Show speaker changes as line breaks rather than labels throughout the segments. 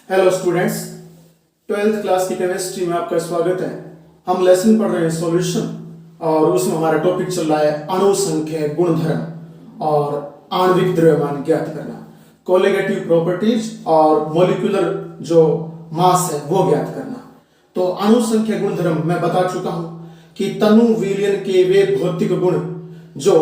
Hello students, 12th class की chemistry में आपका स्वागत है। हम लेसन पढ़ रहे हैं सॉल्यूशन और उसमें हमारा टॉपिक चल रहा है अणु संख्या गुणधर्म और आणविक द्रव्यमान ज्ञात करना, कोलिगेटिव प्रॉपर्टीज और मॉलिक्यूलर जो मास है वो ज्ञात करना। तो अणु संख्या गुणधर्म मैं बता चुका हूं कि तनु विलयन के वे भौतिक गुण जो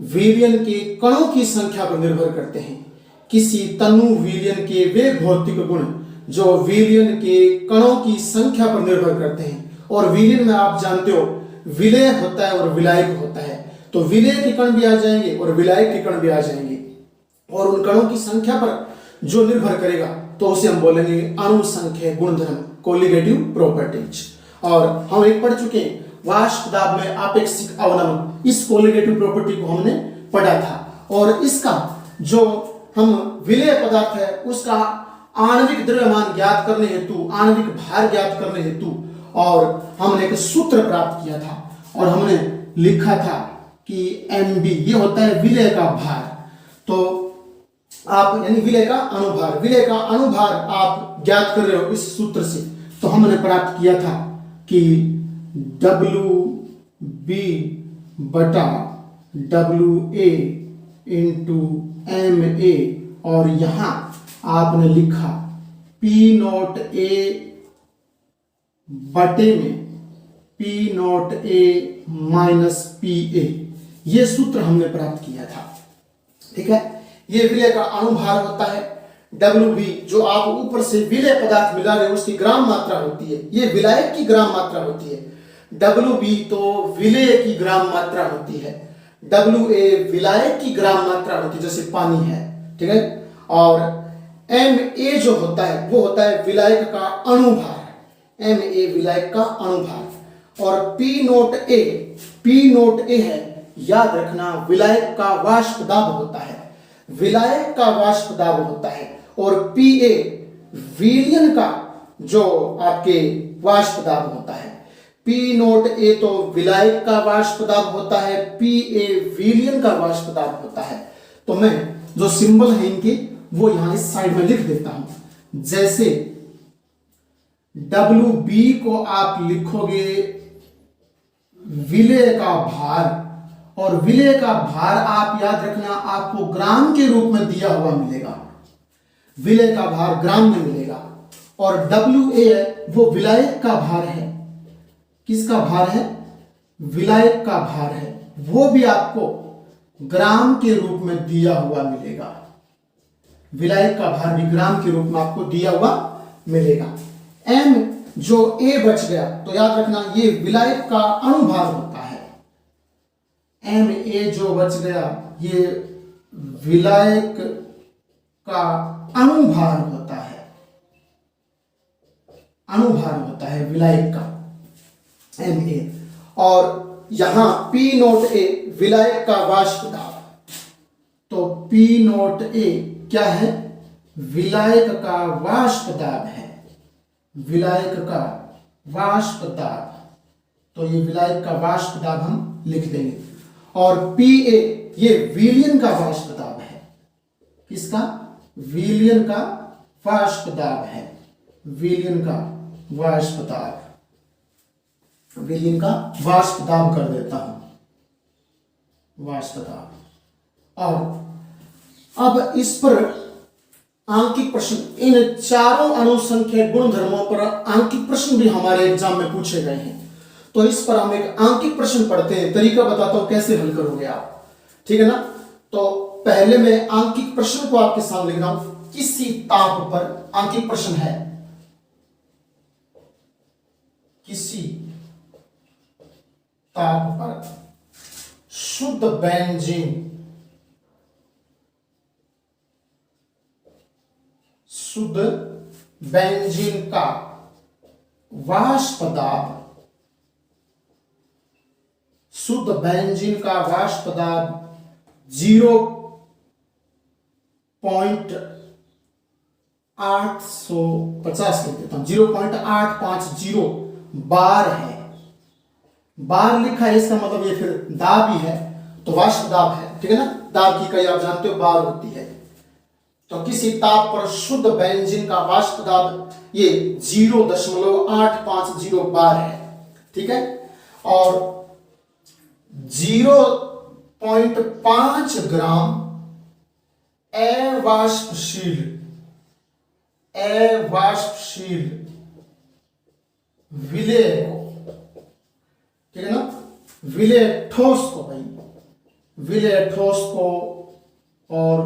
विलयन के कणों की संख्या पर निर्भर करते हैं। किसी तनु विलयन के वे भौतिक गुण जो विलयन के कणों की संख्या पर निर्भर करते हैं। और विलयन में आप जानते हो विलय होता है और विलायक होता है, तो विलय के कण भी आ जाएंगे और विलायक के कण भी आ जाएंगे और उन कणों की संख्या पर जो निर्भर करेगा तो उसे हम बोलेंगे अणु संख्या गुणधर्म, कोलिगेटिव प्रॉपर्टीज। और हम एक पढ़ चुके हैं वाष्प दाब में आपेक्षिक अवनमन, इस कोलिगेटिव प्रॉपर्टी को हमने पढ़ा था। और इसका जो हम विलेय पदार्थ है उसका आणविक द्रव्यमान ज्ञात करने हेतु, आणविक भार ज्ञात करने हेतु और हमने एक सूत्र प्राप्त किया था और हमने लिखा था कि Mb ये होता है विलेय का भार। तो आप यानी विलेय का अनुभार आप ज्ञात कर रहे हो इस सूत्र से। तो हमने प्राप्त किया था कि WB बटा WA इंटू MA और यहां आपने लिखा P0A बटे में P0A माइनस PA, ये सूत्र हमने प्राप्त किया था। ठीक है, ये विलेय का अणुभार होता है। WB जो आप ऊपर से विलेय पदार्थ मिला रहे हो उसकी ग्राम मात्रा होती है, ये विलायक की ग्राम मात्रा होती है। WB तो विलेय की ग्राम मात्रा होती है, WA विलायक की ग्राम मात्रा होती है जैसे पानी है। ठीक है, और MA जो होता है वो होता है विलायक का अणुभार, MA विलायक का अणुभार। और P0A है, याद रखना, विलायक का वाष्प दाब होता है, विलायक का वाष्प दाब होता है। और PA विलयन का जो आपके वाष्प दाब होता है। P0A तो विलायक का वाष्प दाब होता है, PA विलयन का वाष्प दाब होता है। तो मैं जो सिंबल है इनके वो यहां इस साइड में लिख देता हूं। जैसे WB को आप लिखोगे विलेय का भार, और विलेय का भार आप याद रखना आपको ग्राम के रूप में दिया हुआ मिलेगा, विलेय का भार ग्राम में मिलेगा। और WA वो विलायक का भार है, किसका भार है? विलायक का भार है, वो भी आपको ग्राम के रूप में दिया हुआ मिलेगा, विलायक का भार भी ग्राम के रूप में आपको दिया हुआ मिलेगा। M जो A बच गया तो याद रखना ये विलायक का अणुभार होता है, MA जो बच गया ये विलायक का अणुभार होता है, अणुभार होता है विलायक का MA। और यहां P0A विलायक का वाष्प दाब, तो P0A क्या है? विलायक का वाष्प दाब है, विलायक का वाष्प दाब। तो ये विलायक का वाष्प दाब हम लिख देंगे। और PA ये विलयन का वाष्प दाब है, किसका? विलयन का वाष्प दाब है, विलयन का वाष्प दाब, विलयन का वाष्प दाब कर देता हूं, वाष्प दाब। और अब इस पर आंकिक प्रश्न, इन चारों अणु संख्या गुणधर्मों पर आंकिक प्रश्न भी हमारे एग्जाम में पूछे गए हैं। तो इस पर हम एक आंकिक प्रश्न पढ़ते हैं, तरीका बताता हूं कैसे हल करोगे आप। ठीक है ना? तो पहले मैं आंकिक प्रश्न को आपके सामने लिख रहा हूं। किसी ताप पर, आंकिक प्रश्न है, किसी ताप पर शुद्ध बेंजीन, शुद्ध बेंजीन का वाष्प दाब, शुद्ध बेंजीन का वाष्प दाब 0.850 लिख देता हूं, 0.850 बार है। बार लिखा है इसका मतलब ये फिर दाब ही है, तो वाष्प दाब है। ठीक है ना? दाब की इकाई आप जानते हो बार होती है। तो किसी ताप पर शुद्ध बेंजीन का वाष्प दाब ये 0.850 बार है, ठीक है। और 0.5 ग्राम अवाष्पशील विलेय को, ठीक है ना, विलेय ठोस को भाई, विलेय ठोस को और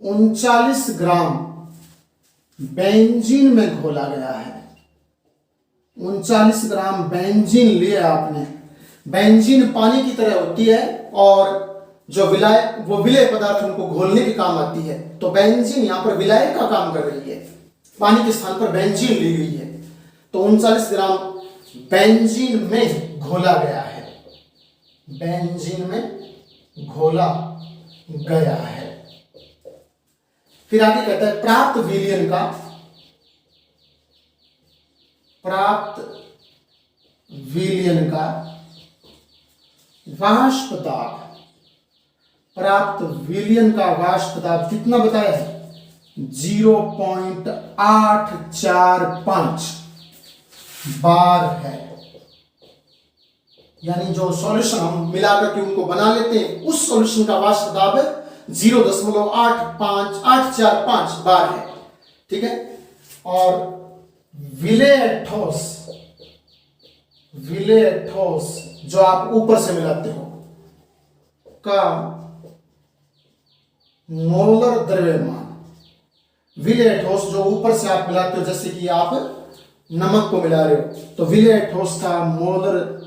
39 ग्राम बेंजीन में घोला गया है। 39 ग्राम बेंजीन लिया आपने। बेंजीन पानी की तरह होती है और जो विलायक, वो विलेय पदार्थ उनको घोलने के काम आती है। तो बेंजीन यहां पर विलायक का काम कर रही है, पानी के स्थान पर बेंजीन ली गई है। तो 39 ग्राम बेंजीन में घोला गया है, बेंजीन में घोला गया है। फिर आगे कहता है प्राप्त विलयन का वाष्प दाब, प्राप्त विलयन का वाष्प दाब कितना बताया है? 0.845 बार है। यानी जो सॉल्यूशन हम मिलाकर के उनको बना लेते हैं, उस सॉल्यूशन का वाष्प दाब 0.845 बार है, ठीक है। और विलेय ठोस जो आप ऊपर से मिलाते हो का मोलर द्रव्यमान, विलेय ठोस जो ऊपर से आप मिलाते हो, जैसे कि आप नमक को मिला रहे हो, तो विलेय ठोस का मोलर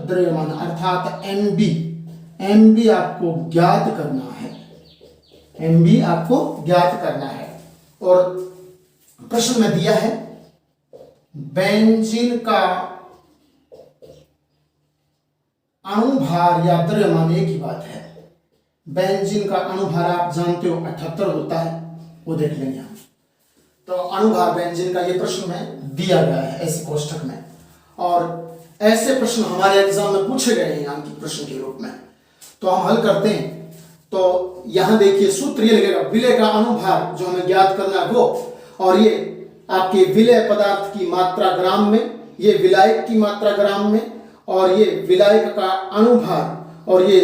द्रव्यमान अर्थात एमबी आपको ज्ञात करना है, एमबी आपको ज्ञात करना है। और प्रश्न में दिया है बेंजीन का अणुभार या द्रव्यमान, एक ही बात है। बेंजीन का अणुभार आप जानते हो 78 होता है, वो देख लेंगे हम। तो अणुभार बेंजीन का ये प्रश्न में दिया गया है ऐसे कोष्ठक में, और ऐसे प्रश्न हमारे एग्जाम में पूछे गए हैं अंकित प्रश्न के रूप में। तो हम हल करते हैं। तो यहां देखिए सूत्र ये लगेगा, विलेय का अणुभार जो हमें ज्ञात करना है वो, और ये आपके विलेय पदार्थ की मात्रा ग्राम में, ये विलायक की मात्रा ग्राम में, और ये विलायक का अणुभार, और ये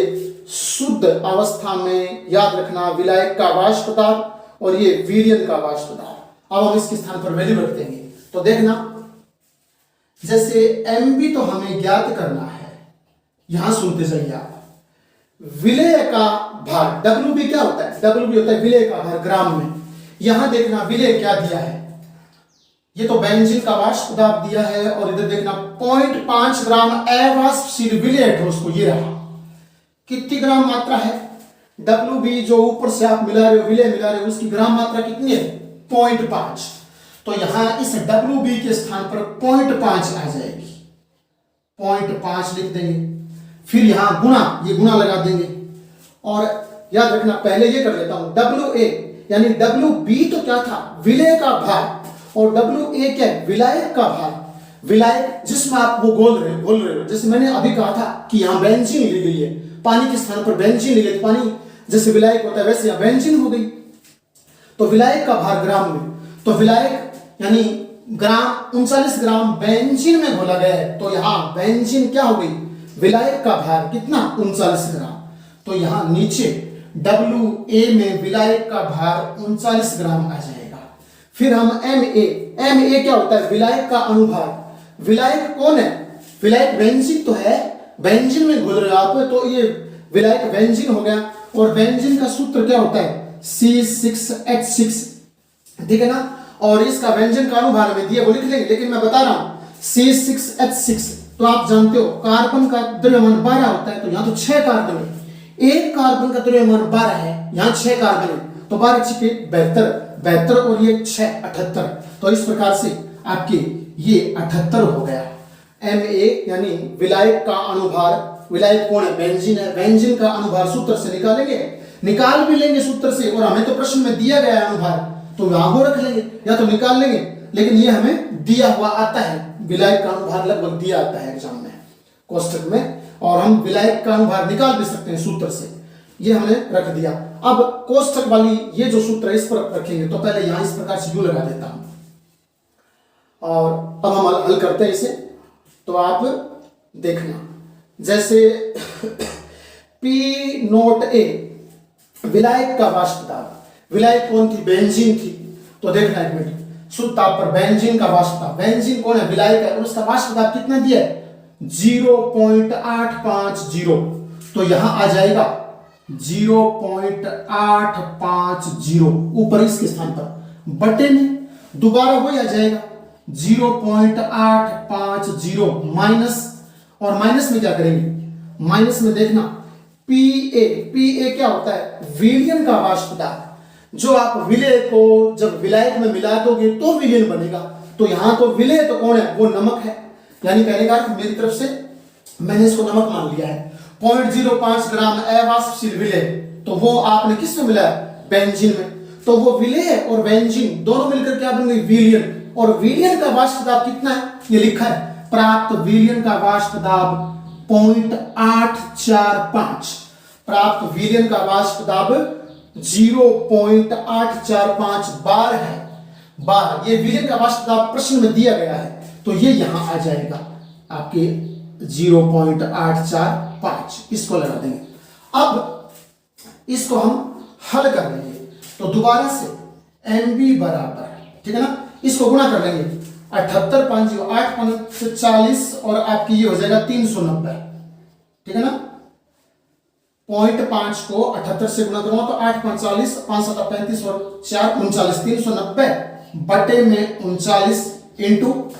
शुद्ध अवस्था में याद रखना विलायक का वाष्प दाब, और ये विलयन का वाष्प दाब। अब हम इसके स्थान पर वैल्यू रख देंगे। तो देखना, जैसे एमबी तो हमें ज्ञात करना है, यहां सुनते जाइए आप। विलेय का भार डब्ल्यूबी क्या होता है? डब्ल्यूबी होता है विलेय का भार ग्राम में। यहां देखना विलेय क्या दिया है, ये तो बेंजीन का वाष्प दाब दिया है, और इधर देखना 0.5 ग्राम अवाष्पशील विलेय ठोस को, ये रहा। कितनी ग्राम मात्रा है? डब्ल्यूबी जो ऊपर से आप मिला रहे हो, विलेय मिला रहे हो, उसकी ग्राम मात्रा कितनी है? 0.5। तो यहां इस डब्ल्यूबी के स्थान पर 0.5 आ जाएगी, 0.5 लिख देंगे। फिर यहां गुणा, ये गुणा लगा देंगे, और याद रखना पहले ये कर लेता हूं, WA यानी WB तो क्या था? विलेय का भार, और WA क्या है? विलायक का भार। विलायक जिसमें आप वो घोल रहे हो, जैसे मैंने अभी कहा था कि यहां बेंजीन ली गई है, पानी के स्थान पर बेंजीन ली गई, तो पानी जैसे विलायक होता है वैसे यहां बेंजीन हो गई। तो विलायक का भार ग्राम में, तो विलायक यानी ग्राम 39 ग्राम बेंजीन में घोला गया है, तो यहां बेंजीन क्या हो गई? विलायक का भार कितना? 39 ग्राम। तो यहां नीचे WA में विलायक का भार 39 ग्राम आ जाएगा। फिर हम MA क्या होता है? विलायक का अणुभार। विलायक कौन है? विलायक बेंजीन तो है, बेंजीन में घुल रहे आप, तो ये विलायक बेंजीन हो गया। और बेंजीन का सूत्र क्या होता है? C6H6, ठीक है ना। और इसका बेंजीन का अणुभार में दिया, वो लिख लेंगे, लेकिन मैं बता रहा हूं C6H6, तो आप जानते हो कार्बन का द्रव्यमान 12 होता है, तो यहां तो 6 कार्बन है, एक कार्बन का द्रव्यमान 12 है, यहां 6 कार्बन है, तो 12 6 72, और ये 6 78। तो इस प्रकार से आपके ये 78 हो गया। MA यानी विलायक का अणुभार, विलायक कौन है? बेंजीन है। बेंजीन का अणुभार सूत्र से निकालेंगे, निकाल भी लेंगे सूत्र से, और हमें तो प्रश्न में दिया गया है अणुभार, तो वहां को रख लेंगे या तो निकाल लेंगे, लेकिन ये हमें दिया हुआ आता है, विलायक का अणुभार लगभग दिया आता है एग्जाम में, कोष्टक में, और हम विलायक का अणुभार निकाल भी सकते हैं सूत्र से। ये हमने रख दिया। अब कोष्ठक वाली ये जो सूत्र है इस पर रखेंगे, तो पहले यहां इस प्रकार से यू लगा देता हूं और अब हम हल करते हैं इसे। तो आप देखना, जैसे P नोट A विलायक का वाष्प दाब, विलायक कौन थी? बेंजीन थी। तो देखना एक मिनट, शुद्ध ताप पर बेंजीन का वाष्प दाब, बेंजीन कौन है? विलायक है, और उसका वाष्प दाब कितना दिया है? 0.850। तो यहां आ जाएगा 0.850 ऊपर इसके स्थान पर, बटे में दोबारा वही आ जाएगा 0.850 माइनस, और माइनस में क्या करेंगे? माइनस में देखना PA क्या होता है? विलयन का वाष्प दाब। जो आप विलय को जब विलायक में मिला दोगे तो विलयन बनेगा। तो यहां तो विलय तो कौन है? वो नमक है। यानी कहने का मेरी तरफ से मैंने इसको नमक मान लिया है। 0.05 ग्राम अवाष्पशील विलय, तो वो आपने किस में मिला है? बेंजीन में। तो वो विलय और बेंजीन दोनों मिलकर क्या बनेंगे? विलयन। और विलयन का वाष्प दाब कितना है? ये लिखा है, प्राप्त विलयन का वाष्प दाब 0.845। प्राप्त विलयन का वाष्प दाब 0.845 बार है। बार, ये विलयन का वाष्प दाब प्रश्न में दिया गया है, तो ये यहां आ जाएगा आपके 0.845, इसको लगा देंगे। अब इसको हम हल कर लेंगे, तो दोबारा से NB बराबर, ठीक है ना, इसको गुणा कर लेंगे 78 5 8 5 40 और आपकी ये हो जाएगा 390, ठीक है ना। 0.5 को 78 से गुणा करूंगा तो 8 5 40, 5 7 35 और 4 39, 390 बटे में 39 इंटू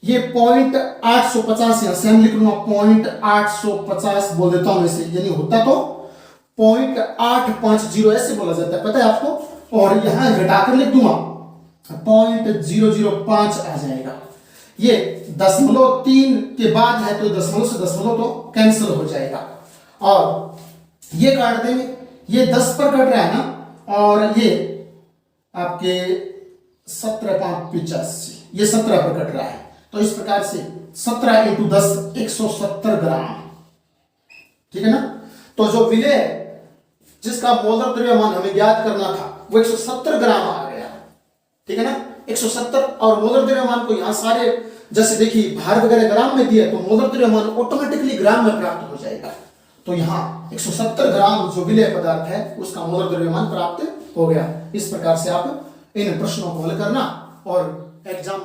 ये 0.850, यहां से हम लिख लूंगा 0.850 बोल देता हूं इसे, यानी होता तो 0.850 ऐसे बोला जाता है, पता है आपको। और यहां घटाकर लिख दूंगा 0.005 आ जाएगा। ये 0.3 के बाद है तो दशमलव से दशमलव तो कैंसिल हो जाएगा, और ये काट देंगे, ये 10 पर कट रहा है ना, और ये आपके 17.85 ये 17 पर कट रहा है। तो इस प्रकार से 17 इंटू 10 170 ग्राम, ठीक है ना। तो जो विलय जिसका मोलर द्रव्यमान हमें ज्ञात करना था वो 170 ग्राम आ गया, ठीक है ना, 170। और मोलर द्रव्यमान को यहां सारे जैसे देखिए भार वगैरह ग्राम में दिया, तो मोलर द्रव्यमान ऑटोमेटिकली ग्राम में प्राप्त हो जाएगा। तो यहाँ 170 ग्राम जो विलय पदार्थ है उसका मोलर द्रव्यमान प्राप्त हो गया। इस प्रकार से आप इन प्रश्नों को हल करना और एग्जाम